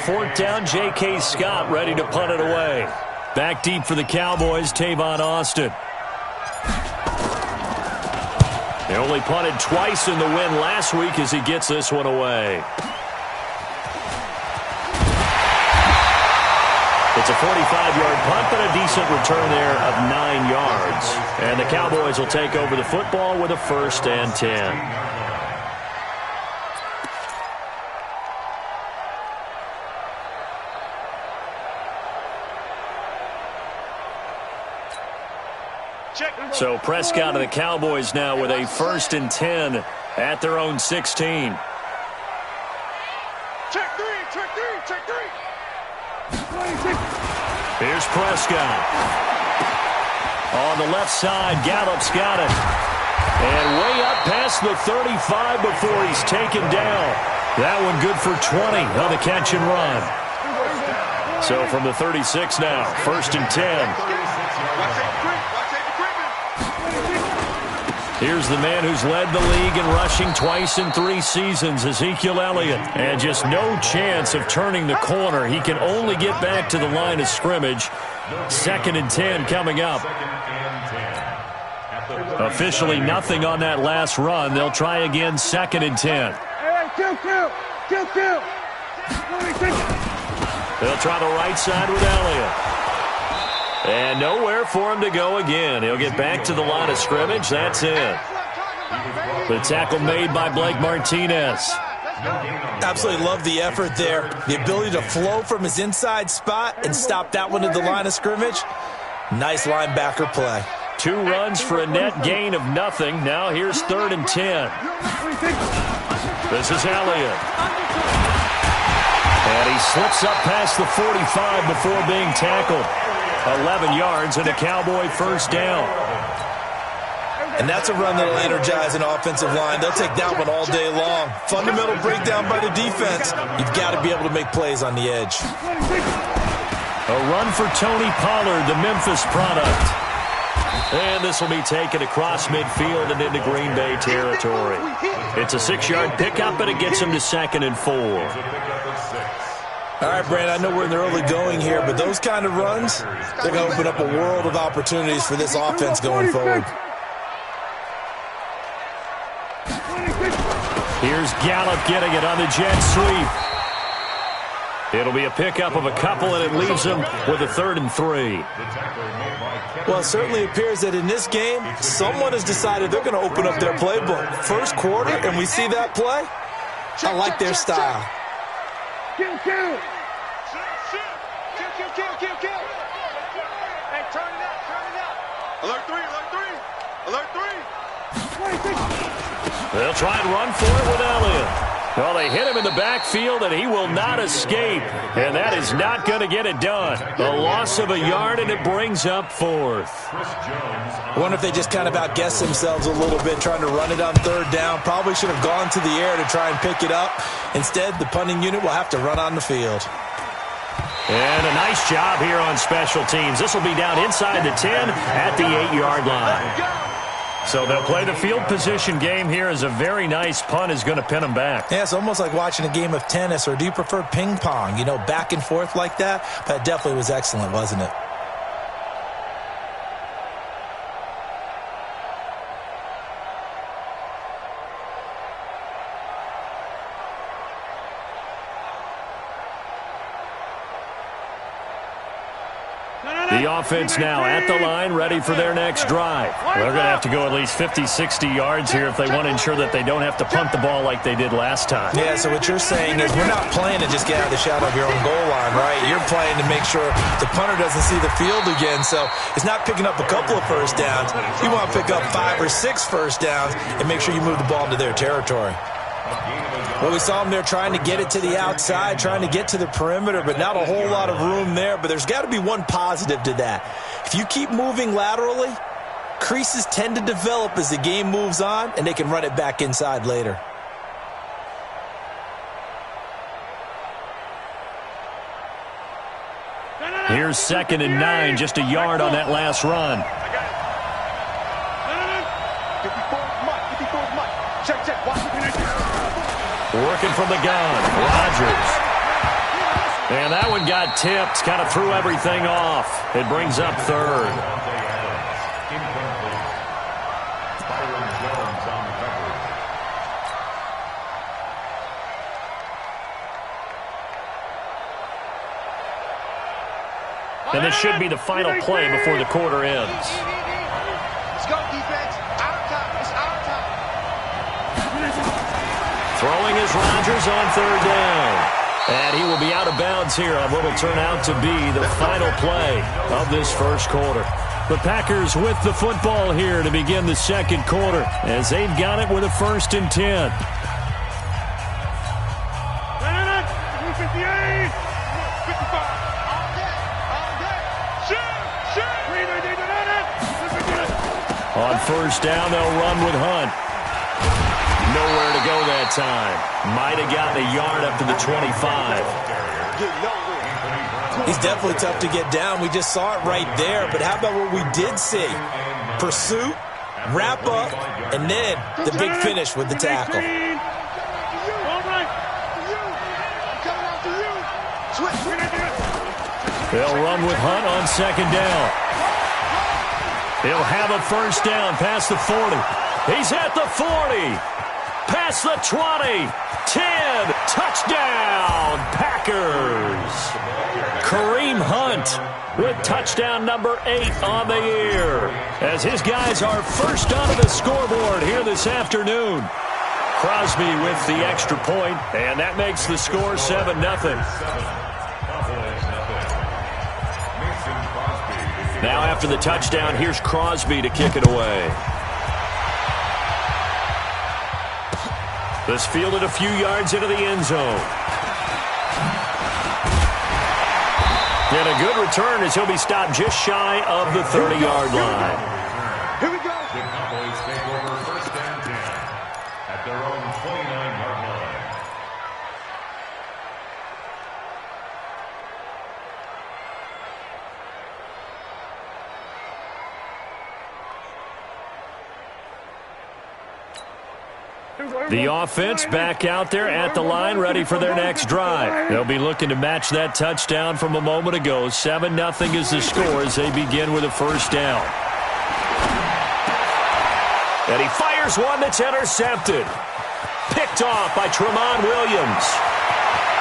4th down. J.K. Scott ready to punt it away. Back deep for the Cowboys, Tavon Austin. They only punted twice in the win last week as he gets this one away. It's a 45-yard punt, but a decent return there of 9 yards. And the Cowboys will take over the football with a 1st and 10. So Prescott and the Cowboys now with a 1st and 10 at their own 16. Check three. Here's Prescott. On the left side, Gallup's got it. And way up past the 35 before he's taken down. That one good for 20 on the catch and run. So from the 36 now, 1st and 10. Here's the man who's led the league in rushing twice in 3 seasons, Ezekiel Elliott. And just no chance of turning the corner. He can only get back to the line of scrimmage. 2nd and 10 coming up. Officially nothing on that last run. They'll try again 2nd and 10. They'll try the right side with Elliott. And nowhere for him to go again. He'll get back to the line of scrimmage. That's it. The tackle made by Blake Martinez. Absolutely love the effort there. The ability to flow from his inside spot and stop that one at the line of scrimmage. Nice linebacker play. 2 runs for a net gain of nothing. Now here's 3rd and 10. This is Elliott. And he slips up past the 45 before being tackled. 11 yards and a Cowboy 1st down. And that's a run that will energize an offensive line. They'll take that one all day long. Fundamental breakdown by the defense. You've got to be able to make plays on the edge. A run for Tony Pollard, the Memphis product. And this will be taken across midfield and into Green Bay territory. It's a 6-yard pickup, and it gets him to 2nd and 4. All right, Brandon, I know we're in the early going here, but those kind of runs, they're going to open up a world of opportunities for this offense going forward. Here's Gallup getting it on the jet sweep. It'll be a pickup of a couple, and it leaves him with a 3rd and 3. Well, it certainly appears that in this game, someone has decided they're going to open up their playbook. First quarter, and we see that play. I like their style. Kill. Hey, turn it out. Alert 3. They'll try and run for it with Elliott. Well, they hit him in the backfield, and he will not escape. And that is not going to get it done. A loss of a yard, and it brings up 4th. I wonder if they just kind of outguessed themselves a little bit trying to run it on 3rd down. Probably should have gone to the air to try and pick it up. Instead, the punting unit will have to run on the field. And a nice job here on special teams. This will be down inside the 10 at the 8-yard line. So they'll play the field position game here as a very nice punt is going to pin them back. Yeah, it's almost like watching a game of tennis, or do you prefer ping pong? You know, back and forth like that? That definitely was excellent, wasn't it? The offense now at the line, ready for their next drive. They're going to have to go at least 50, 60 yards here if they want to ensure that they don't have to punt the ball like they did last time. Yeah, so what you're saying is we're not playing to just get out of the shadow of your own goal line, right? You're playing to make sure the punter doesn't see the field again. So it's not picking up a couple of first downs. You want to pick up 5 or 6 first downs and make sure you move the ball into their territory. Well, we saw them there trying to get it to the outside, trying to get to the perimeter, but not a whole lot of room there. But there's got to be one positive to that. If you keep moving laterally, creases tend to develop as the game moves on, and they can run it back inside later. Here's 2nd and 9, just a yard on that last run. Working from the gun, Rodgers. And that one got tipped, kind of threw everything off. It brings up third. And this should be the final play before the quarter ends. Let's go, defense. Our time. It's our time. Throwing is Rodgers on third down. And he will be out of bounds here on what will turn out to be the final play of this first quarter. The Packers with the football here to begin the second quarter as they've got it with a 1st and 10. 58. 55. On first down, they'll run with Hunt. Nowhere to go that time. Might have gotten a yard up to the 25. He's definitely tough to get down. We just saw it right there. But how about what we did see? Pursuit, wrap up, and then the big finish with the tackle. They'll run with Hunt on second down. He'll have a first down past the 40. He's at the 40. Past the 20. 10. Touchdown, Packers. Kareem Hunt with touchdown number 8 on the year. As his guys are first onto the scoreboard here this afternoon. Crosby with the extra point, and that makes the score 7-0. Now after the touchdown, here's Crosby to kick it away. This fielded a few yards into the end zone. And a good return as he'll be stopped just shy of the 30-yard line. Here we go. The Cowboys take over 1st and 10 at their own 29-yard line. The offense back out there at the line, ready for their next drive. They'll be looking to match that touchdown from a moment ago. 7-0 is the score as they begin with a first down. And he fires one that's intercepted. Picked off by Tramon Williams.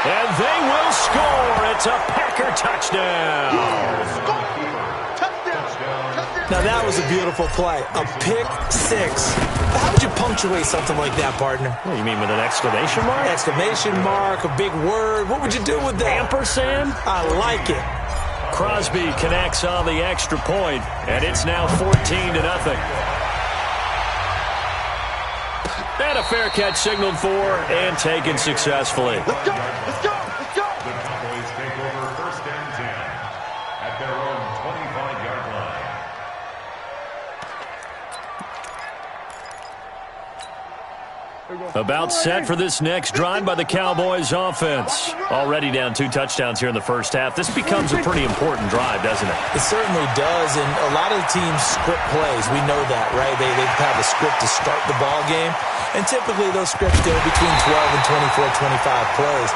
And they will score. It's a Packer touchdown. Now, that was a beautiful play. A pick six. How would you punctuate something like that, partner? What, you mean with an exclamation mark? Exclamation mark, a big word. What would you do with that? Ampersand? I like it. Crosby connects on the extra point, and it's now 14-0. And a fair catch signaled for and taken successfully. Let's go. Let's go. Let's go. The Cowboys take over 1st and 10 at their own 25-yard line. About set for this next drive by the Cowboys offense. Already down 2 touchdowns here in the first half. This becomes a pretty important drive, doesn't it? It certainly does, and a lot of the teams script plays. We know that, right? They have a script to start the ball game, and typically those scripts go between 12 and 24, 25 plays.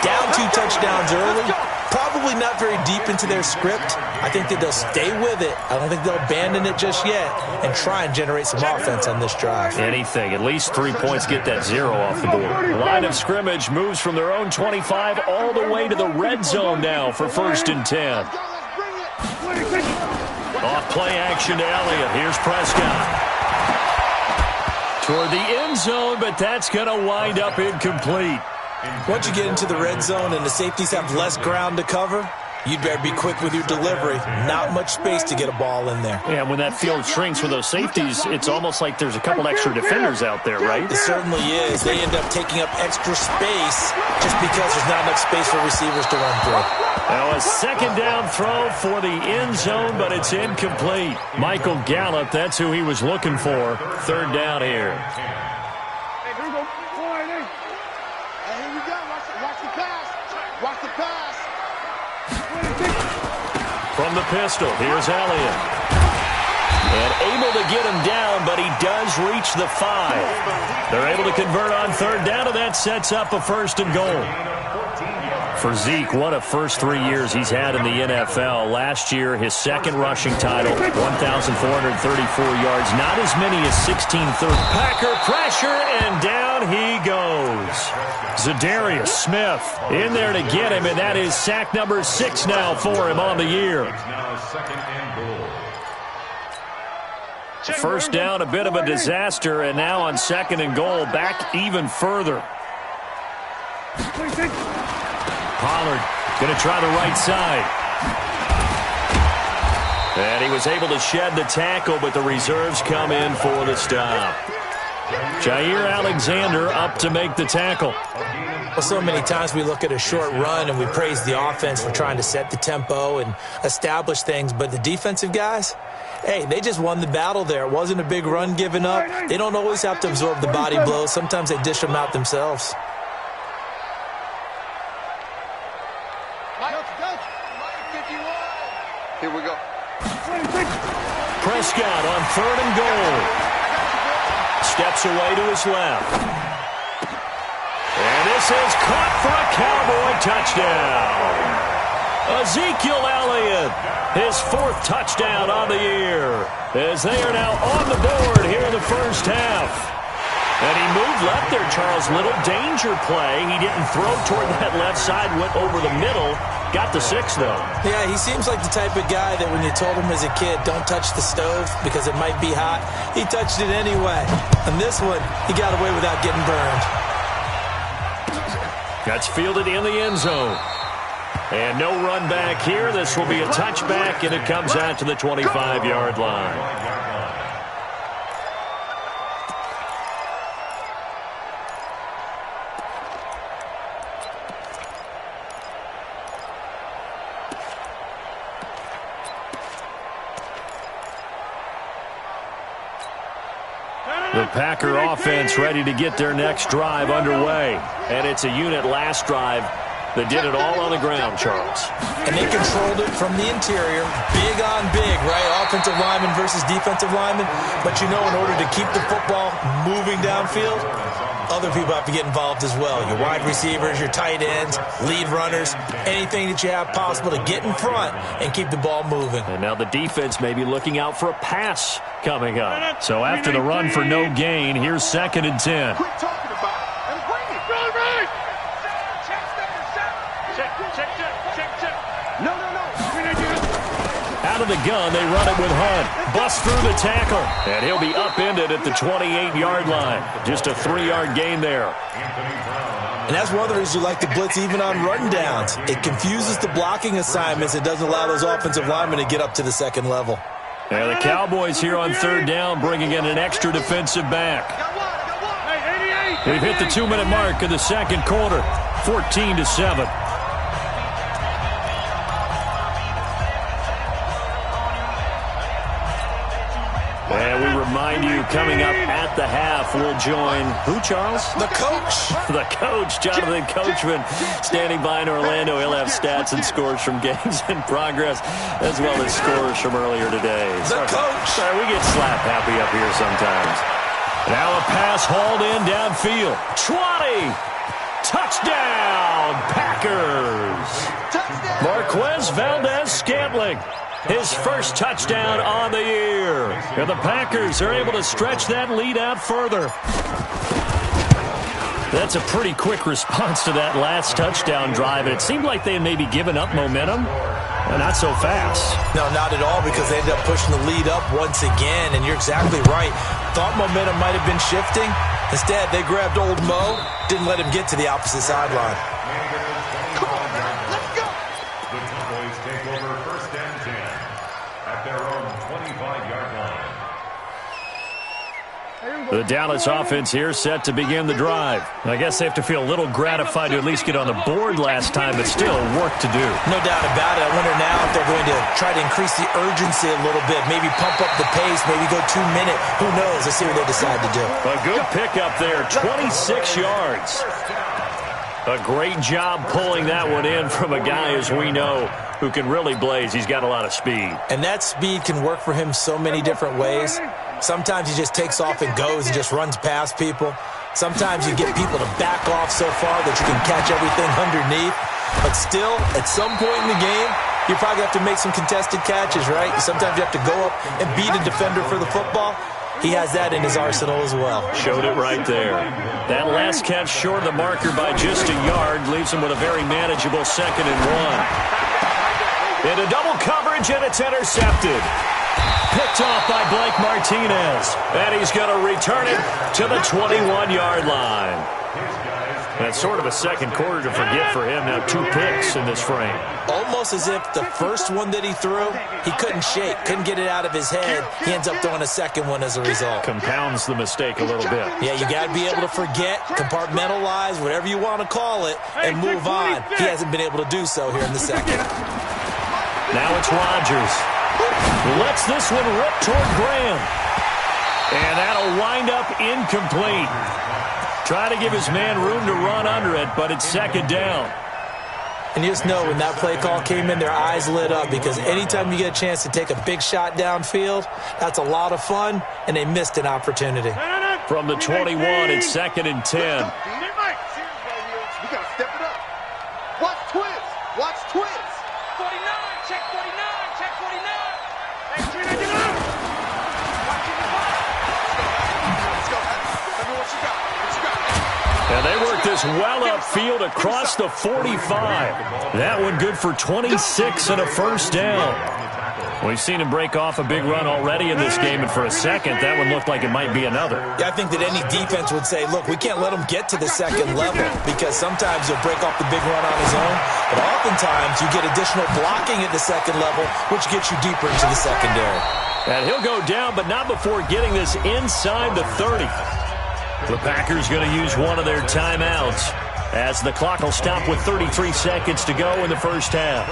Down 2 touchdowns early, probably not very deep into their script. I think that they'll stay with it. I don't think they'll abandon it just yet and try and generate some offense on this drive. Anything. At least 3 points, get that 0 off the board. Line of scrimmage moves from their own 25 all the way to the red zone now for 1st and 10. Off play action to Elliott. Here's Prescott. Toward the end zone, but that's going to wind up incomplete. Once you get into the red zone and the safeties have less ground to cover, you'd better be quick with your delivery. Not much space to get a ball in there. Yeah, when that field shrinks with those safeties, it's almost like there's a couple extra defenders out there, right? It certainly is. They end up taking up extra space just because there's not enough space for receivers to run through. Now a second down throw for the end zone, but it's incomplete. Michael Gallup, that's who he was looking for. 3rd down here. Watch the pass. From the pistol, here's Elliott. And able to get him down, but he does reach the 5. They're able to convert on 3rd down, and that sets up a 1st and goal. For Zeke, what a first 3 years he's had in the NFL. Last year, his second rushing title, 1,434 yards, not as many as 1,630. Packer pressure, and down he goes. Zadarius Smith in there to get him, and that is sack number 6 now for him on the year. First down, a bit of a disaster, and now on 2nd and goal, back even further. Pollard going to try the right side. And he was able to shed the tackle, but the reserves come in for the stop. Jair Alexander up to make the tackle. Well, so many times we look at a short run and we praise the offense for trying to set the tempo and establish things, but the defensive guys, hey, they just won the battle there. It wasn't a big run given up. They don't always have to absorb the body blows. Sometimes they dish them out themselves. Here we go. Prescott on 3rd and goal. Steps away to his left. And this is caught for a Cowboy touchdown. Ezekiel Elliott, his 4th touchdown on the year, as they are now on the board here in the first half. And he moved left there, Charles. Little danger play. He didn't throw toward that left side, went over the middle. Got the 6, though. Yeah, he seems like the type of guy that when you told him as a kid, don't touch the stove because it might be hot, he touched it anyway. And this one, he got away without getting burned. That's fielded in the end zone. And no run back here. This will be a touchback, and it comes out to the 25-yard line. The Packer offense ready to get their next drive underway. And it's a unit last drive that did it all on the ground, Charles. And they controlled it from the interior. Big on big, right? Offensive lineman versus defensive lineman. But you know, in order to keep the football moving downfield, other people have to get involved as well. Your wide receivers, your tight ends, lead runners, anything that you have possible to get in front and keep the ball moving. And now the defense may be looking out for a pass coming up. So after the run for no gain, here's 2nd and 10. Quit talking about it and bring it. Check. No. Out of the gun, they run it with Hunt. Busts through the tackle. And he'll be upended at the 28-yard line. Just a 3-yard gain there. And that's one of the reasons you like to blitz even on run downs. It confuses the blocking assignments. It doesn't allow those offensive linemen to get up to the 2nd level. And the Cowboys here on 3rd down, bringing in an extra defensive back. We've hit the 2-minute mark in the 2nd quarter, 14-7. And we remind you, coming up at the half, we'll join who, Charles? The coach. The coach, Jonathan Coachman, standing by in Orlando. He'll have stats and scores from games in progress, as well as scores from earlier today. The coach. Sorry, we get slap happy up here sometimes. Now a pass hauled in downfield. 20. Touchdown, Packers. Marquez Valdez-Scantling. His first touchdown on the year. And the Packers are able to stretch that lead out further. That's a pretty quick response to that last touchdown drive. And it seemed like they had maybe given up momentum. Not so fast. No, not at all, because they ended up pushing the lead up once again. And you're exactly right. Thought momentum might have been shifting. Instead, they grabbed old Mo, didn't let him get to the opposite sideline. The Dallas offense here set to begin the drive. I guess they have to feel a little gratified to at least get on the board last time, but still work to do. No doubt about it. I wonder now if they're going to try to increase the urgency a little bit, maybe pump up the pace, maybe go 2-minute. Who knows? Let's see what they decide to do. A good pickup there, 26 yards. A great job pulling that one in from a guy, as we know, who can really blaze. He's got a lot of speed. And that speed can work for him so many different ways. Sometimes he just takes off and goes and just runs past people. Sometimes you get people to back off so far that you can catch everything underneath. But still, at some point in the game, you probably have to make some contested catches, right? Sometimes you have to go up and beat a defender for the football. He has that in his arsenal as well. Showed it right there. That last catch short of the marker by just a yard leaves him with a very manageable 2nd and 1. Into double coverage, and it's intercepted. Picked off by Blake Martinez. And he's going to return it to the 21-yard line. That's sort of a second quarter to forget for him. Now 2 picks in this frame. Almost as if the first one that he threw, he couldn't shake, couldn't get it out of his head. He ends up throwing a second one as a result. Compounds the mistake a little bit. Yeah, you got to be able to forget, compartmentalize, whatever you want to call it, and move on. He hasn't been able to do so here in the second. Now it's Rodgers. Lets this one rip toward Graham. And that'll wind up incomplete. Try to give his man room to run under it, but it's 2nd down. And you just know when that play call came in, their eyes lit up because anytime you get a chance to take a big shot downfield, that's a lot of fun, and they missed an opportunity. From the 21, it's 2nd and 10. We got to step it up. Watch Twiz. Watch Twiz. 49, check 49, check 49. Hey, Trina, get up. Let's go. Tell me what you got. And they work this well upfield across the 45. That one good for 26 and a 1st down. We've seen him break off a big run already in this game, and for a second, that one looked like it might be another. Yeah, I think that any defense would say, look, we can't let him get to the 2nd level because sometimes he'll break off the big run on his own, but oftentimes you get additional blocking at the 2nd level, which gets you deeper into the secondary. And he'll go down, but not before getting this inside the 30. The Packers going to use one of their timeouts as the clock will stop with 33 seconds to go in the first half.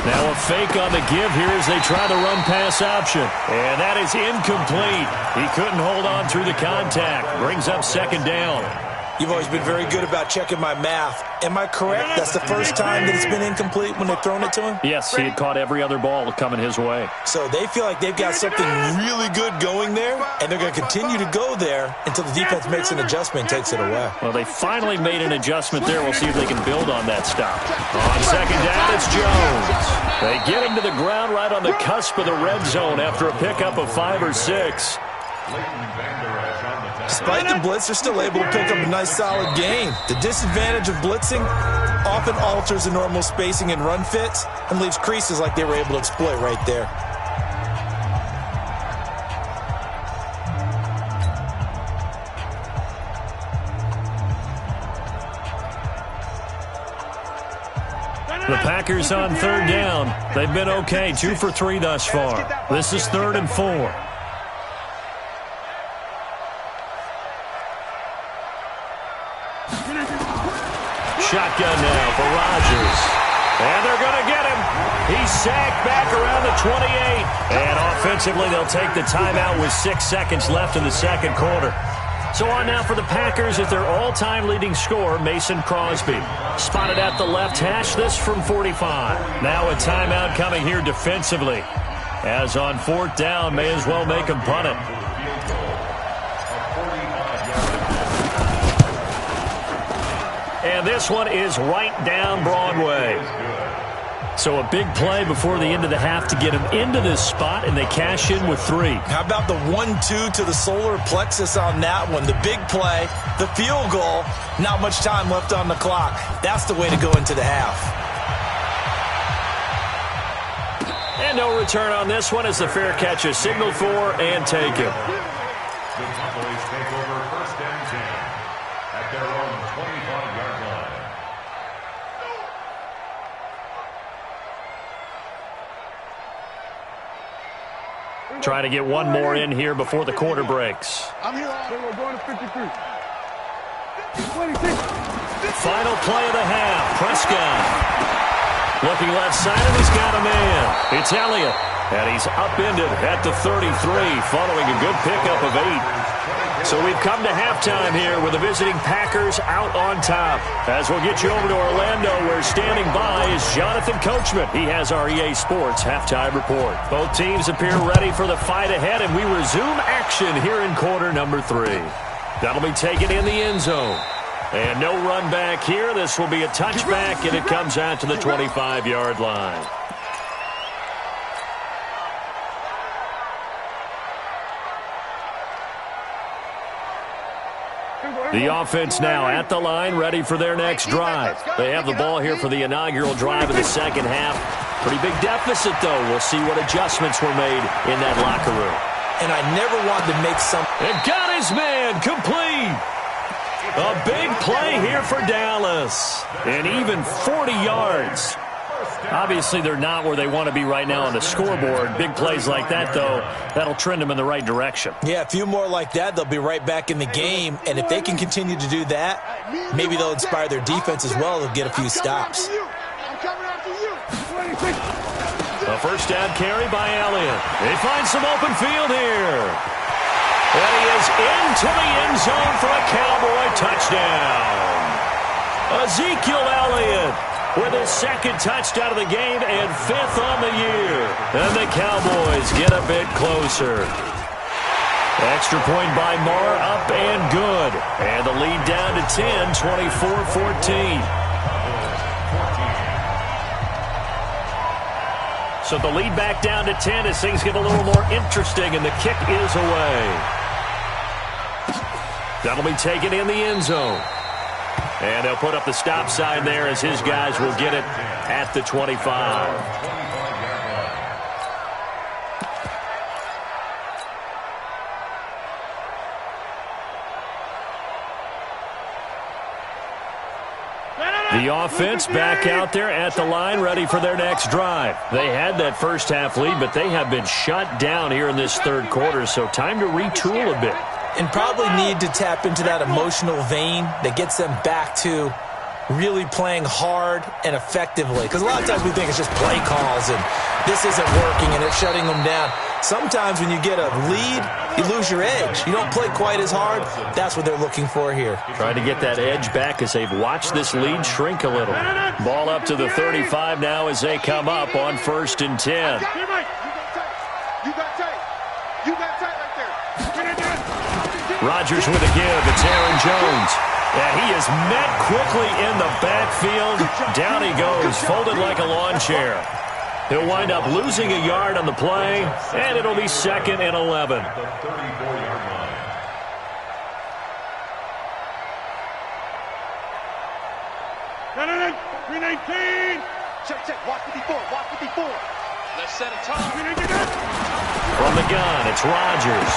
Now a fake on the give here as they try the run-pass option. And that is incomplete. He couldn't hold on through the contact. Brings up 2nd down. You've always been very good about checking my math. Am I correct? That's the first time that it's been incomplete when they've thrown it to him? Yes, he had caught every other ball coming his way. So they feel like they've got something really good going there, and they're going to continue to go there until the defense makes an adjustment and takes it away. Well, they finally made an adjustment there. We'll see if they can build on that stop. On 2nd down, it's Jones. They get him to the ground right on the cusp of the red zone after a pickup of 5 or 6. Despite the blitz, they're still able to pick up a nice, solid gain. The disadvantage of blitzing often alters the normal spacing and run fits and leaves creases like they were able to exploit right there. The Packers on 3rd down. They've been okay, 2 for 3 thus far. This is 3rd and 4. Shotgun now for Rodgers. And they're going to get him. He's sacked back around the 28. And offensively, they'll take the timeout with 6 seconds left in the 2nd quarter. So on now for the Packers is their all-time leading scorer, Mason Crosby. Spotted at the left hash, this from 45. Now a timeout coming here defensively. As on 4th down, may as well make him punt it. And this one is right down Broadway. So a big play before the end of the half to get him into this spot, and they cash in with 3. How about the 1-2 to the solar plexus on that one? The big play, the field goal, not much time left on the clock. That's the way to go into the half. And no return on this one as the fair catch is signaled for and taken. The Cowboys take over 1st and 10 at their own 25-yard line. Trying to get one more in here before the quarter breaks. I'm here. We're going to 53. 26. Final play of the half. Prescott. Looking left side, and he's got a man. It's Elliott. And he's upended at the 33 following a good pickup of 8. So we've come to halftime here with the visiting Packers out on top. As we'll get you over to Orlando, where standing by is Jonathan Coachman. He has our EA Sports halftime report. Both teams appear ready for the fight ahead, and we resume action here in quarter number 3. That'll be taken in the end zone. And no run back here. This will be a touchback, and it comes out to the 25-yard line. The offense now at the line, ready for their next drive. They have the ball here for the inaugural drive of the second half. Pretty big deficit, though. We'll see what adjustments were made in that locker room. And I never wanted to make some... And got his man complete. A big play here for Dallas. And even 40 yards. Obviously, they're not where they want to be right now on the scoreboard. Big plays like that, though, that'll trend them in the right direction. Yeah, a few more like that, they'll be right back in the game. And if they can continue to do that, maybe they'll inspire their defense as well. They'll get a few stops. A first down carry by Elliott. They find some open field here. And he is into the end zone for a Cowboy touchdown. Ezekiel Elliott with his second touchdown of the game and 5th on the year. And the Cowboys get a bit closer. Extra point by Marr, up and good. And the lead down to 10, 24-14. So the lead back down to 10 as things get a little more interesting, and the kick is away. That'll be taken in the end zone. And they'll put up the stop sign there as his guys will get it at the 25. The offense back out there at the line, ready for their next drive. They had that first half lead, but they have been shut down here in this third quarter, so time to retool a bit. And probably need to tap into that emotional vein that gets them back to really playing hard and effectively. Because a lot of times we think it's just play calls and this isn't working and it's shutting them down. Sometimes when you get a lead, you lose your edge. You don't play quite as hard. That's what they're looking for here. Trying to get that edge back as they've watched this lead shrink a little. Ball up to the 35 now as they come up on 1st and 10. Rodgers with a give. It's Aaron Jones. And he is met quickly in the backfield. Down he goes, folded like a lawn chair. He'll wind up losing a yard on the play, and it'll be 2nd and 11. The 34-yard line. Check. Watch 54. Let's set a tone. From the gun, it's Rodgers.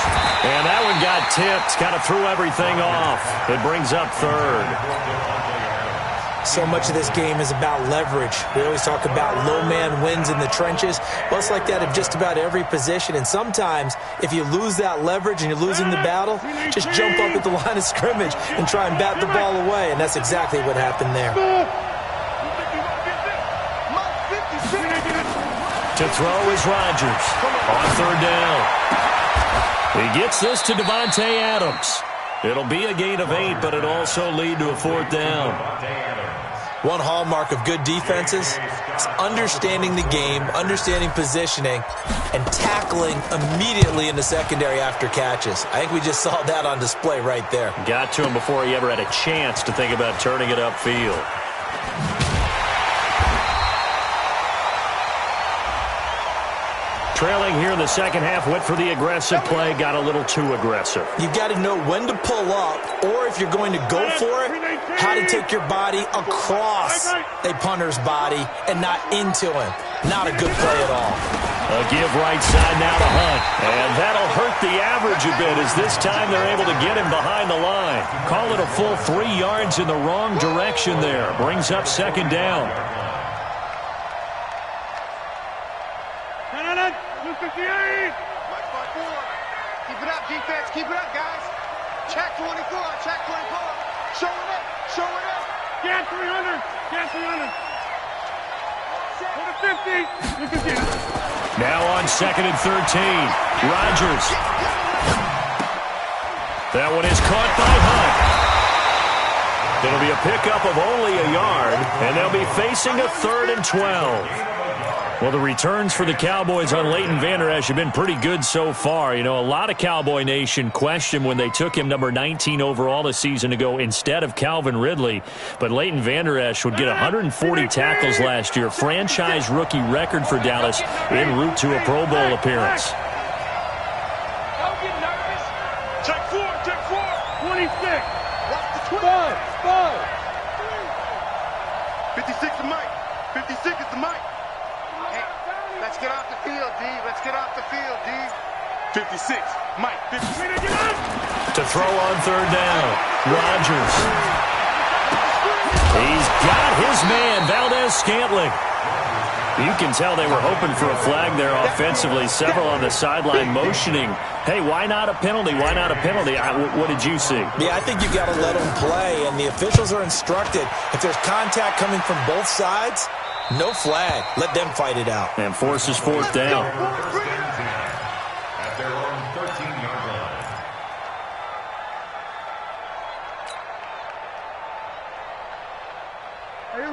And that one got tipped, kind of threw everything off. It brings up 3rd. So much of this game is about leverage. We always talk about low man wins in the trenches. Well, it's like that in just about every position. And sometimes, if you lose that leverage and you're losing the battle, just jump up at the line of scrimmage and try and bat the ball away. And that's exactly what happened there. To throw is Rodgers on 3rd down. He gets this to Davante Adams. It'll be a gain of 8, but it'll also lead to a 4th down. One hallmark of good defenses is understanding the game, understanding positioning, and tackling immediately in the secondary after catches. I think we just saw that on display right there. Got to him before he ever had a chance to think about turning it upfield. Trailing here in the second half, went for the aggressive play, got a little too aggressive. You've got to know when to pull up, or if you're going to go for it, how to take your body across a punter's body and not into him. Not a good play at all. A give right side now to Hunt. And that'll hurt the average a bit as this time they're able to get him behind the line. Call it a full 3 yards in the wrong direction there. Brings up 2nd down. 58. Keep it up, defense. Keep it up, guys. Check 24. Check 24. Show it up. Show it up. Get 300. Get 300. For the 50. Now on 2nd and 13. Rodgers. That one is caught by Hunt. It'll be a pickup of only a yard, and they'll be facing a 3rd and 12. Well, the returns for the Cowboys on Leighton Vander Esch have been pretty good so far. You know, a lot of Cowboy Nation questioned when they took him number 19 overall a season ago instead of Calvin Ridley. But Leighton Vander Esch would get 140 tackles last year, franchise rookie record for Dallas en route to a Pro Bowl appearance. Don't get nervous. Check 4. 26. Watch the 20. 56 is Mike. 56 is the Mike. Hey, let's get off the field, D. Let's get off the field, D. 56. Mike. 56. To throw on 3rd down, Rodgers. He's got his man, Valdez-Scantling. You can tell they were hoping for a flag there offensively. Several on the sideline motioning. Hey, why not a penalty? Why not a penalty? What did you see? Yeah, I think you've got to let them play, and the officials are instructed. If there's contact coming from both sides, no flag. Let them fight it out. And forces 4th down. At their own 13-yard line.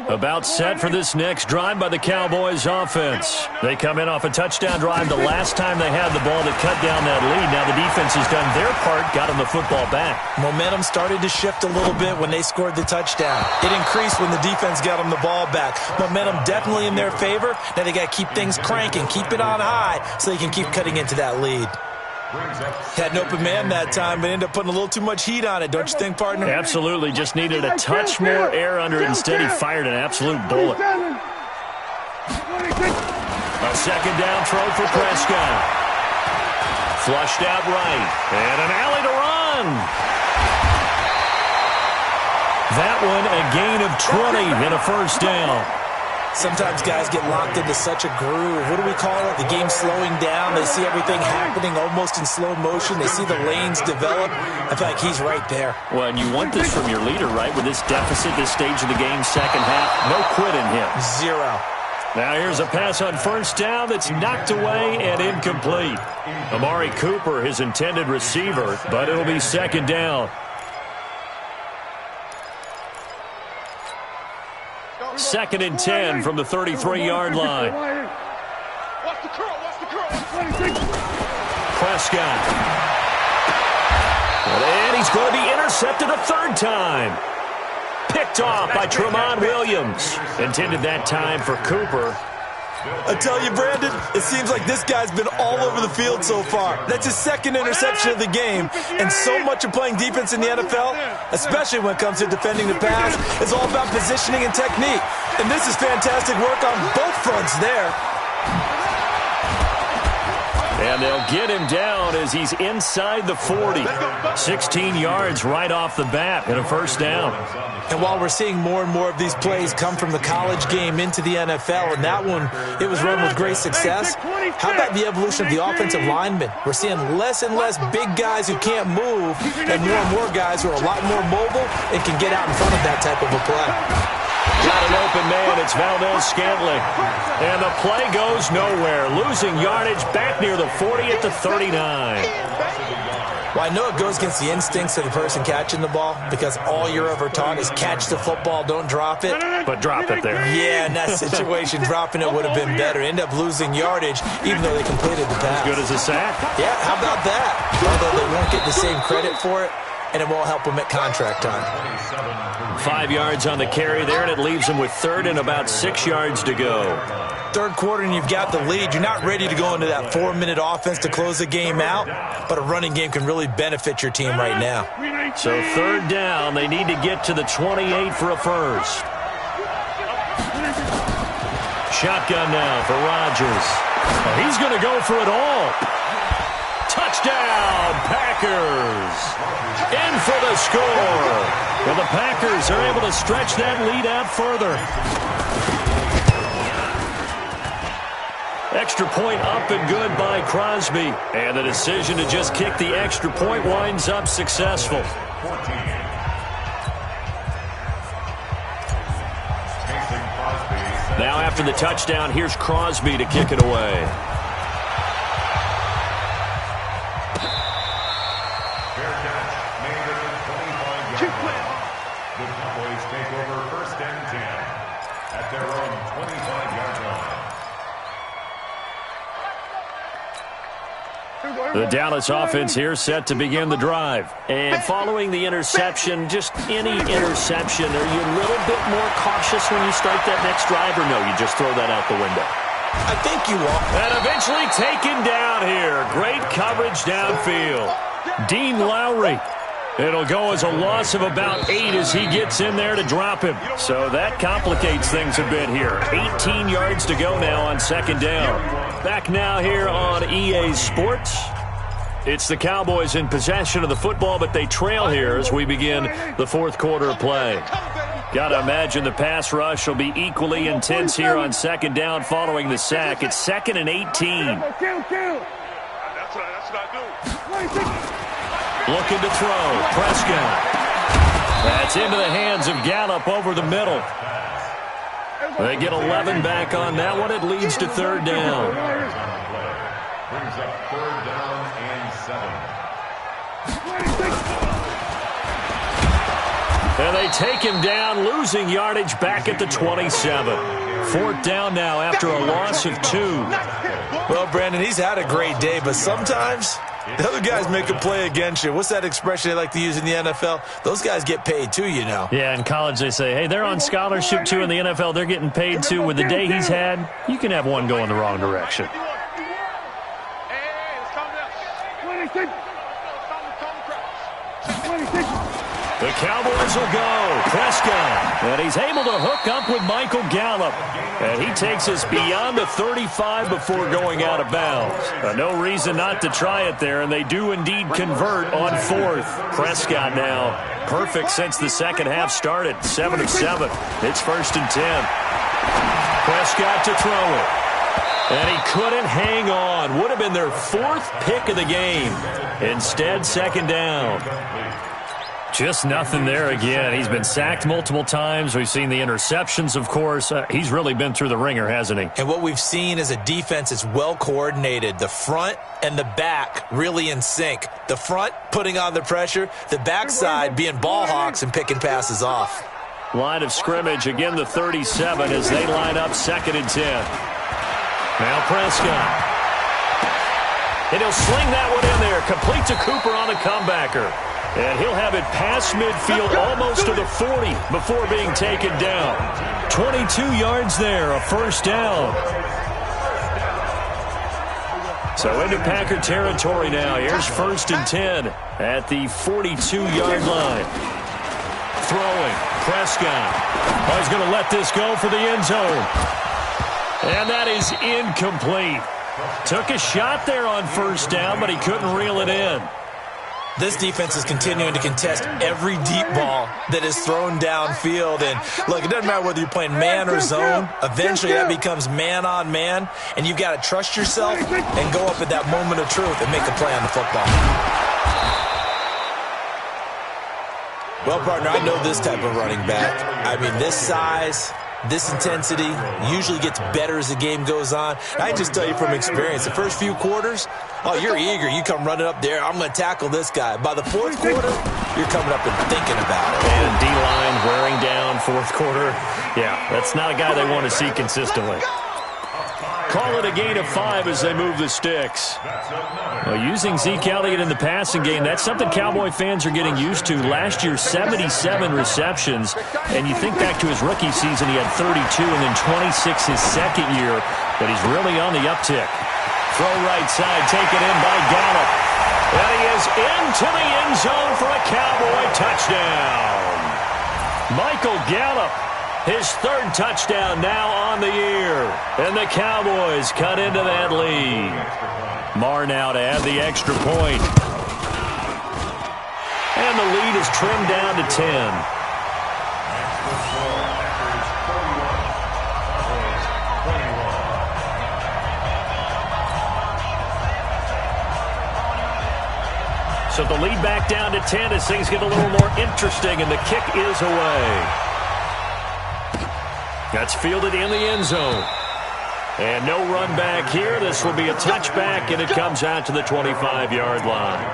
About set for this next drive by the Cowboys offense. They come in off a touchdown drive the last time they had the ball that cut down that lead. Now the defense has done their part, got them the football back. Momentum started to shift a little bit when they scored the touchdown. It increased when the defense got them the ball back. Momentum definitely in their favor. Now they got to keep things cranking, keep it on high so they can keep cutting into that lead. Had an open man that time, but ended up putting a little too much heat on it, don't you think, partner? Absolutely. Just needed a touch more air under it. Instead, he fired an absolute bullet. A 2nd down throw for Prescott. Flushed out right. And an alley to run. That one a gain of 20 and a 1st down. Sometimes guys get locked into such a groove. What do we call it? The game slowing down. They see everything happening almost in slow motion. They see the lanes develop. I feel like he's right there. Well, and you want this from your leader, right? With this deficit, this stage of the game, 2nd half, no quit in him. 0. Now here's a pass on 1st down that's knocked away and incomplete. Amari Cooper, his intended receiver, but it'll be 2nd down. 2nd and 10 from the 33-yard line. Watch the curl. Prescott. And he's going to be intercepted a 3rd time. Picked off by Tramon Williams. Intended that time for Cooper. I tell you, Brandon, it seems like this guy's been all over the field so far. That's his 2nd interception of the game. And so much of playing defense in the NFL, especially when it comes to defending the pass, is all about positioning and technique. And this is fantastic work on both fronts there. And they'll get him down as he's inside the 40. 16 yards right off the bat and a 1st down. And while we're seeing more and more of these plays come from the college game into the NFL, and that one, it was run with great success, how about the evolution of the offensive linemen? We're seeing less and less big guys who can't move and more guys who are a lot more mobile and can get out in front of that type of a play. Got an open man. It's Valdez-Scantling. And the play goes nowhere. Losing yardage back near the 40 at the 39. Well, I know it goes against the instincts of the person catching the ball because all you're ever taught is catch the football, don't drop it. But drop it there. Yeah, in that situation, dropping it would have been better. End up losing yardage even though they completed the pass. As good as a sack. Yeah, how about that? Although they won't get the same credit for it, and it won't help them at contract time. 5 yards on the carry there, and it leaves them with 3rd and about 6 yards to go. 3rd quarter and you've got the lead. You're not ready to go into that 4-minute offense to close the game out, but a running game can really benefit your team right now. So 3rd down, they need to get to the 28 for a 1st. Shotgun now for Rodgers. Oh, he's going to go for it all. Touchdown, Packers. In for the score. Well, the Packers are able to stretch that lead out further. Extra point up and good by Crosby. And the decision to just kick the extra point winds up successful. Now after the touchdown, here's Crosby to kick it away. Fair catch. The Cowboys take over 1st and 10 at their own 25-yard line. The Dallas offense here set to begin the drive. And following the interception, just any interception, are you a little bit more cautious when you start that next drive, or no, you just throw that out the window? I think you are. And eventually taken down here. Great coverage downfield. Dean Lowry. It'll go as a loss of about 8 as he gets in there to drop him. So that complicates things a bit here. 18 yards to go now on 2nd down. Back now here on EA Sports. It's the Cowboys in possession of the football, but they trail here as we begin the 4th quarter of play. Got to imagine the pass rush will be equally intense here on 2nd down following the sack. It's 2nd and 18. That's what I do. Looking to throw. Prescott. That's into the hands of Gallup over the middle. They get 11 back on that one. It leads to 3rd down. Brings up 3rd down and 7. And they take him down, losing yardage back at the 27. 4th down now after a loss of 2. Well, Brandon, he's had a great day, but sometimes the other guys make a play against you. What's that expression they like to use in the NFL? Those guys get paid too, you know. Yeah, in college they say, hey, they're on scholarship too. In the NFL, they're getting paid too. With the day he's had, you can have one go in the wrong direction. The Cowboys will go. Prescott. And he's able to hook up with Michael Gallup. And he takes us beyond the 35 before going out of bounds. No reason not to try it there, and they do indeed convert on 4th. Prescott now perfect since the second half started. 7 of 7. It's 1st and 10. Prescott to throw it. And he couldn't hang on. Would have been their 4th pick of the game. Instead, 2nd down. Just nothing there again. He's been sacked multiple times. We've seen the interceptions, of course. He's really been through the ringer, hasn't he? And what we've seen is a defense that's well coordinated. The front and the back really in sync. The front putting on the pressure. The backside being ball hawks and picking passes off. Line of scrimmage, again the 37 as they line up 2nd and 10. Now Prescott. And he'll sling that one in there. Complete to Cooper on the comebacker. And he'll have it past midfield almost to the 40 before being taken down. 22 yards there, a 1st down. So into Packer territory now. Here's 1st and 10 at the 42-yard line. Throwing, Prescott. Oh, he's going to let this go for the end zone. And that is incomplete. Took a shot there on 1st down, but he couldn't reel it in. This defense is continuing to contest every deep ball that is thrown downfield. And, look, it doesn't matter whether you're playing man or zone. Eventually that becomes man on man, and you've got to trust yourself and go up at that moment of truth and make a play on the football. Well, partner, I know this type of running back. I mean, this size, this intensity usually gets better as the game goes on. I just tell you from experience, the first few quarters, oh, you're eager. You come running up there. I'm going to tackle this guy. By the 4th quarter, you're coming up and thinking about it. And D-line wearing down 4th quarter. Yeah, that's not a guy they want to see consistently. Call it a gain of 5 as they move the sticks. Well, using Zeke Elliott in the passing game, that's something Cowboy fans are getting used to. Last year, 77 receptions. And you think back to his rookie season, he had 32 and then 26 his second year. But he's really on the uptick. Throw right side, taken in by Gallup. And he is into the end zone for a Cowboy touchdown. Michael Gallup, his 3rd touchdown now on the year. And the Cowboys cut into that lead. Marr now to add the extra point. And the lead is trimmed down to 10. So the lead back down to 10 as things get a little more interesting, and the kick is away. That's fielded in the end zone. And no run back here. This will be a touchback, and it comes out to the 25-yard line.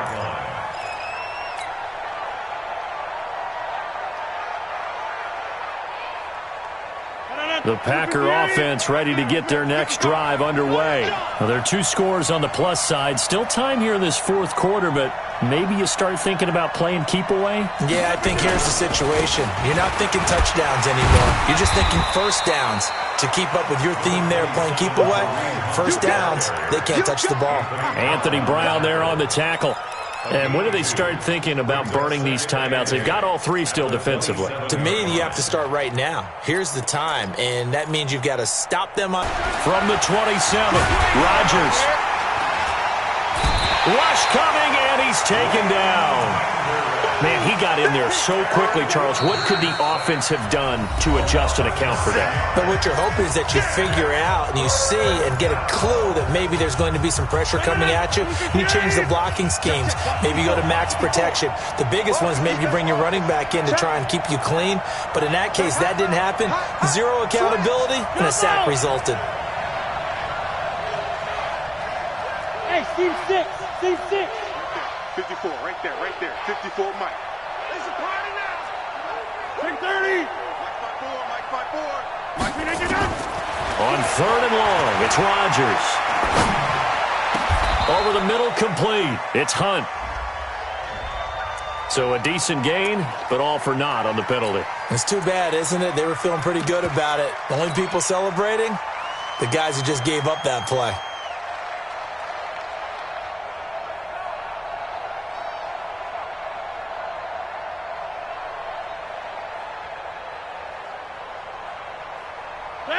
The Packer offense ready to get their next drive underway. Well, there are 2 scores on the plus side. Still time here in this fourth quarter, but maybe you start thinking about playing keep away? Yeah, I think here's the situation. You're not thinking touchdowns anymore. You're just thinking first downs. To keep up with your theme there, playing keep away, first downs, they can't touch the ball. Anthony Brown there on the tackle. And when do they start thinking about burning these timeouts? They've got all 3 still defensively. To me, you have to start right now. Here's the time, and that means you've got to stop them up. From the 27, Rodgers. Rush coming, and he's taken down. Man, he got in there so quickly, Charles. What could the offense have done to adjust and account for that? But what you're hoping is that you figure out and you see and get a clue that maybe there's going to be some pressure coming at you. You change the blocking schemes. Maybe you go to max protection. The biggest one is maybe you bring your running back in to try and keep you clean. But in that case, that didn't happen. 0 accountability, and a sack resulted. Hey, Steve 6. Steve 6. 54, right there, 54, Mike. It's a party now. 10:30. Mike 5-4. Mike 5-4. On 3rd and long, it's Rodgers. Over the middle, complete. It's Hunt. So a decent gain, but all for naught on the penalty. It's too bad, isn't it? They were feeling pretty good about it. The only people celebrating, the guys who just gave up that play.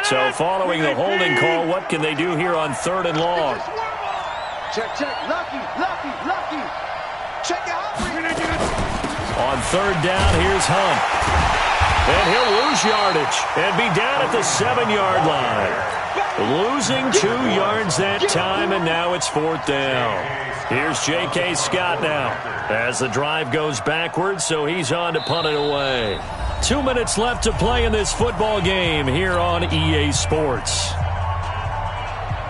So following the holding call, what can they do here on 3rd and long? Check. Lucky. Check out. On 3rd down, here's Hunt. And he'll lose yardage and be down at the 7-yard line. Losing 2 yards that time, and now it's 4th down. Here's J.K. Scott now as the drive goes backwards, so he's on to punt it away. 2 minutes left to play in this football game here on EA Sports.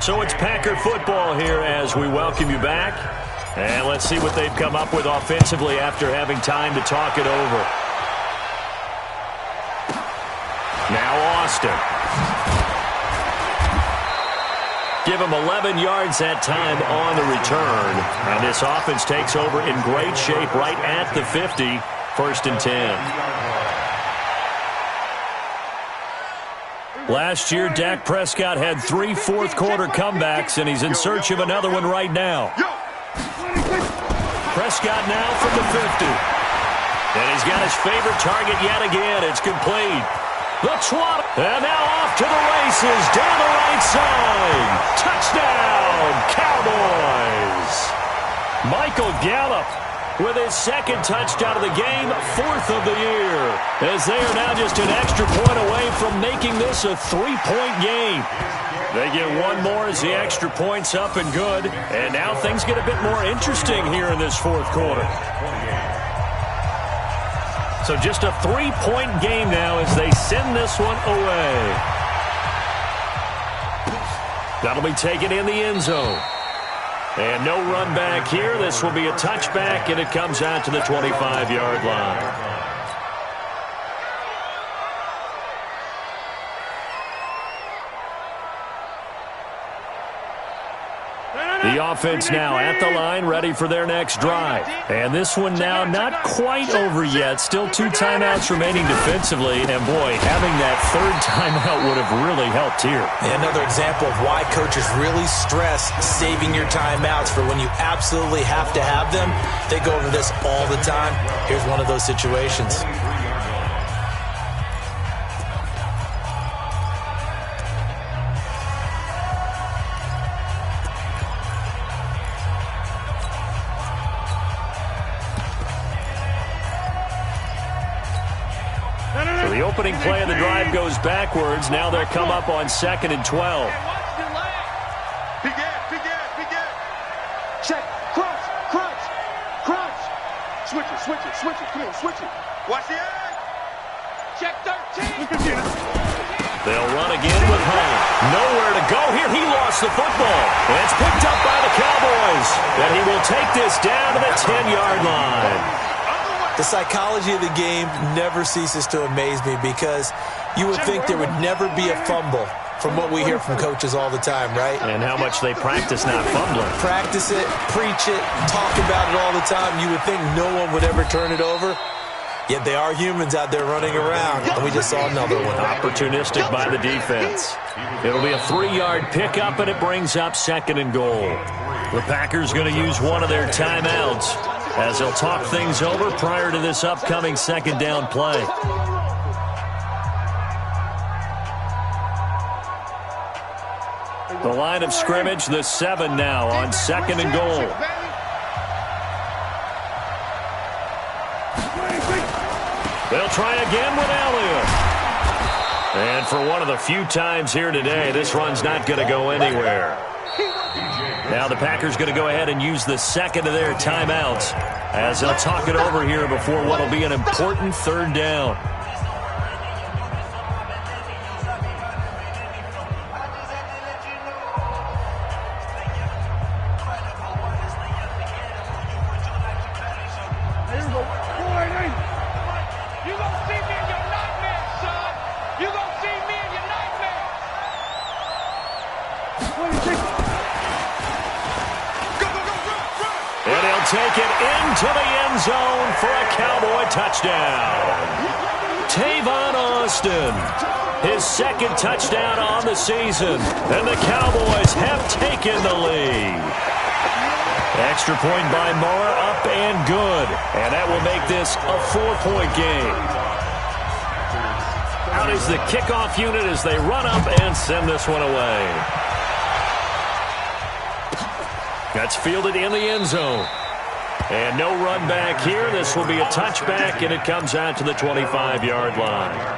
So it's Packer football here as we welcome you back. And let's see what they've come up with offensively after having time to talk it over. Now Austin. Give him 11 yards that time on the return. And this offense takes over in great shape right at the 50. 1st and 10. Last year, Dak Prescott had 3 fourth-quarter comebacks, and he's in search of another one right now. Prescott now from the 50. And he's got his favorite target yet again. It's complete. The twat. And now off to the races down the right side. Touchdown, Cowboys. Michael Gallup with his 2nd touchdown of the game, 4th of the year, as they are now just an extra point away from making this a 3-point game. They get 1 more as the extra point's up and good, and now things get a bit more interesting here in this 4th quarter. So just a 3-point game now as they send this one away. That'll be taken in the end zone. And no run back here. This will be a touchback, and it comes out to the 25-yard line. The offense now at the line, ready for their next drive. And this one now not quite over yet. Still 2 timeouts remaining defensively. And, boy, having that 3rd timeout would have really helped here. Another example of why coaches really stress saving your timeouts for when you absolutely have to have them. They go over this all the time. Here's one of those situations. The opening play of the drive goes backwards. Now they'll come up on 2nd and 12. Big gas. Check. Crunch. Switch it. Come on, switch it. Watch the eye. Check 13. They'll run again with Hunt. Nowhere to go here. He lost the football. And it's picked up by the Cowboys. And he will take this down to the 10-yard line. The psychology of the game never ceases to amaze me because you would think there would never be a fumble from what we hear from coaches all the time, right? And how much they practice not fumbling. Practice it, preach it, talk about it all the time. You would think no one would ever turn it over. Yet they are humans out there running around, and we just saw another one. Opportunistic by the defense. It'll be a 3-yard pickup, and it brings up 2nd and goal. The Packers going to use one of their timeouts as they'll talk things over prior to this upcoming 2nd down play. The line of scrimmage, the 7 now on 2nd and goal. They'll try again with Elliott. And for one of the few times here today, this run's not going to go anywhere. Now the Packers going to go ahead and use the 2nd of their timeouts as they'll talk it over here before what will be an important 3rd down. Take it into the end zone for a Cowboy touchdown. Tavon Austin, his 2nd touchdown on the season, and the Cowboys have taken the lead. Extra point by Moore, up and good, and that will make this a 4-point game. Out is the kickoff unit as they run up and send this one away. That's fielded in the end zone. And no run back here. This will be a touchback, and it comes out to the 25-yard line.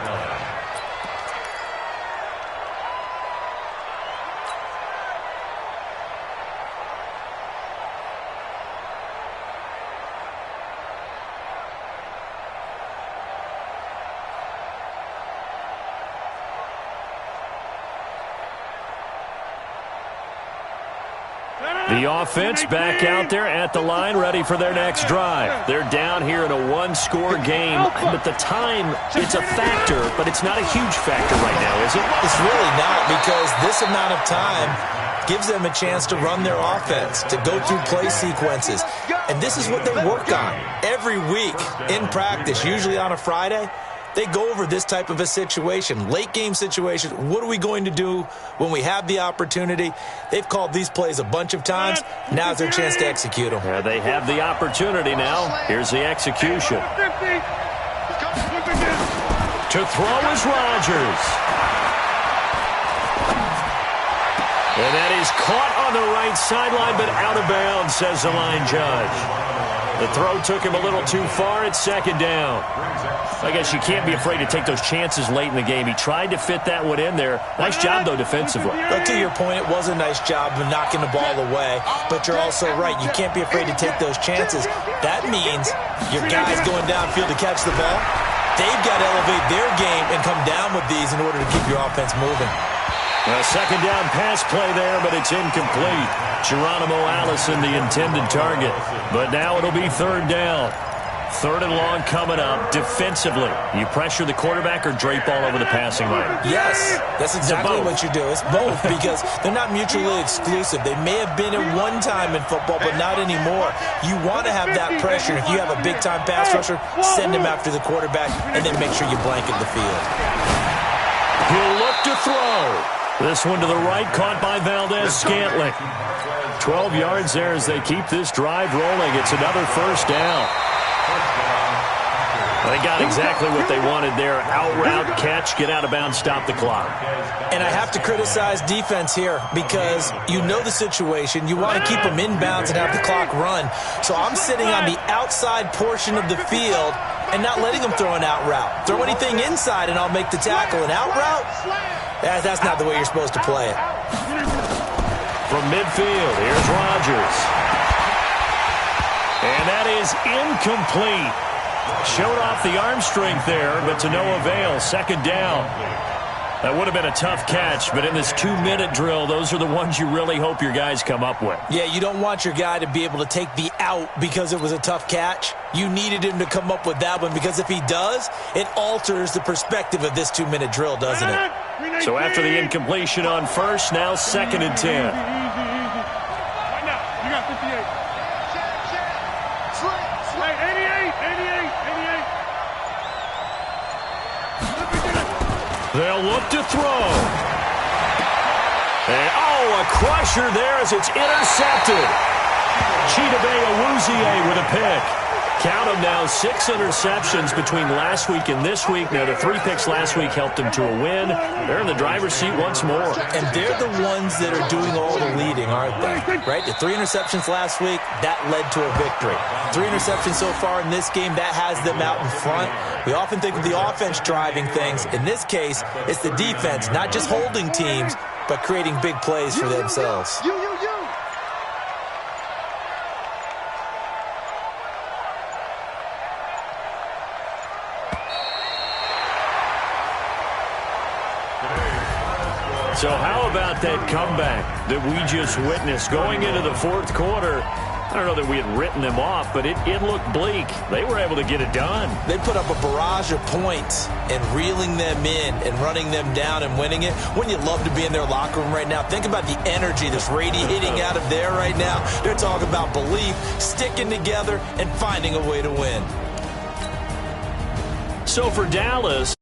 The offense back out there at the line, ready for their next drive. They're down here in a 1-score game. At the time, it's a factor, but it's not a huge factor right now, is it? It's really not, because this amount of time gives them a chance to run their offense, to go through play sequences. And this is what they work on every week in practice, usually on a Friday. They go over this type of a situation, late-game situation. What are we going to do when we have the opportunity? They've called these plays a bunch of times. Now's their chance to execute them. Yeah, they have the opportunity now. Here's the execution. To throw is Rodgers. And that is caught on the right sideline, but out of bounds, says the line judge. The throw took him a little too far. It's 2nd down. I guess you can't be afraid to take those chances late in the game. He tried to fit that one in there. Nice job, though, defensively. But to your point, it was a nice job of knocking the ball away. But you're also right. You can't be afraid to take those chances. That means your guys going downfield to catch the ball, they've got to elevate their game and come down with these in order to keep your offense moving. A 2nd down pass play there, but it's incomplete. Geronimo Allison, the intended target. But now it'll be 3rd down. 3rd and long coming up. Defensively, you pressure the quarterback or drape all over the passing line? Yes, that's exactly what you do. It's both, because they're not mutually exclusive. They may have been at one time in football, but not anymore. You want to have that pressure. If you have a big-time pass rusher, send him after the quarterback, and then make sure you blanket the field. He'll look to throw. This one to the right, caught by Valdez-Scantling. 12 yards there as they keep this drive rolling. It's another 1st down. They got exactly what they wanted there. Out route, catch, get out of bounds, stop the clock. And I have to criticize defense here because you know the situation. You want to keep them inbounds and have the clock run. So I'm sitting on the outside portion of the field and not letting them throw an out route. Throw anything inside and I'll make the tackle. An out route? That's not the way you're supposed to play it. From midfield, here's Rodgers. And that is incomplete. Showed off the arm strength there, but to no avail. 2nd down. That would have been a tough catch, but in this 2-minute drill, those are the ones you really hope your guys come up with. Yeah, you don't want your guy to be able to take the out because it was a tough catch. You needed him to come up with that one because if he does, it alters the perspective of this 2-minute drill, doesn't it? So after the incompletion on first, now 2nd and 10. Right now, you got 58. Check. Slip. 88. They'll look to throw. And, a crusher there as it's intercepted. Chidobe Awuzie with a pick. Count them now, 6 interceptions between last week and this week. Now, the 3 picks last week helped them to a win. They're in the driver's seat once more. And they're the ones that are doing all the leading, aren't they? Right? The 3 interceptions last week, that led to a victory. 3 interceptions so far in this game, that has them out in front. We often think of the offense driving things. In this case, it's the defense, not just holding teams, but creating big plays for themselves. You. So how about that comeback that we just witnessed going into the 4th quarter? I don't know that we had written them off, but it looked bleak. They were able to get it done. They put up a barrage of points and reeling them in and running them down and winning it. Wouldn't you love to be in their locker room right now? Think about the energy that's radiating out of there right now. They're talking about belief, sticking together, and finding a way to win. So for Dallas...